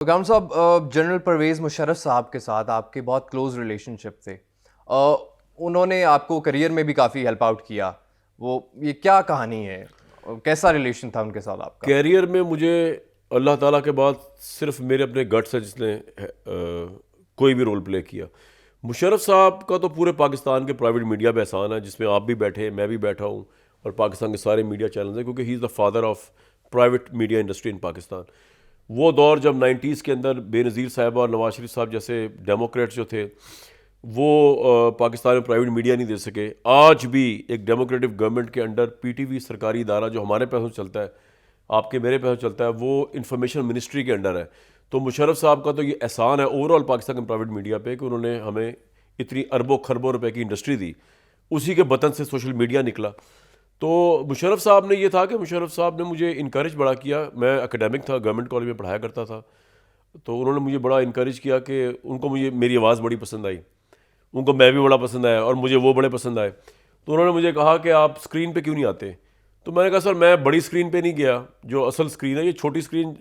غام صاحب، جنرل پرویز مشرف صاحب کے ساتھ آپ کے بہت کلوز ریلیشن شپ تھے. انہوں نے آپ کو کریئر میں بھی کافی ہیلپ آؤٹ کیا. یہ کیا کہانی ہے؟ کیسا ریلیشن تھا ان کے ساتھ آپ کا؟ کیریئر میں مجھے اللہ تعالیٰ کے بعد صرف میرے اپنے گٹس ہے جس نے کوئی بھی رول پلے کیا. مشرف صاحب کا تو پورے پاکستان کے پرائیویٹ میڈیا پہ احسان ہے، جس میں آپ بھی بیٹھے، میں بھی بیٹھا ہوں، اور پاکستان کے سارے میڈیا چینلز ہیں، کیونکہ he is the father of private media industry in Pakistan. وہ دور جب 90s کے اندر بے نظیر صاحبہ اور نواز شریف صاحب جیسے ڈیموکریٹس جو تھے وہ پاکستان میں پرائیویٹ میڈیا نہیں دے سکے. آج بھی ایک ڈیموکریٹک گورنمنٹ کے انڈر پی ٹی وی سرکاری ادارہ جو ہمارے پیسوں سے چلتا ہے، آپ کے میرے پیسوں چلتا ہے، وہ انفارمیشن منسٹری کے انڈر ہے. تو مشرف صاحب کا تو یہ احسان ہے اوور آل پاکستان کے پرائیویٹ میڈیا پہ کہ انہوں نے ہمیں اتنی اربوں خربوں روپے کی انڈسٹری دی. اسی کے بطن سے سوشل میڈیا نکلا. تو مشرف صاحب نے یہ تھا کہ مشرف صاحب نے مجھے انکریج بڑا کیا. میں اکیڈمک تھا، گورنمنٹ کالج میں پڑھایا کرتا تھا، تو انہوں نے مجھے بڑا انکریج کیا کہ ان کو مجھے میری آواز بڑی پسند آئی، ان کو میں بھی بڑا پسند آیا، اور مجھے وہ بڑے پسند آئے. تو انہوں نے مجھے کہا کہ آپ اسکرین پہ کیوں نہیں آتے؟ تو میں نے کہا سر میں بڑی اسکرین پہ نہیں گیا، جو اصل اسکرین ہے، یہ چھوٹی اسکرین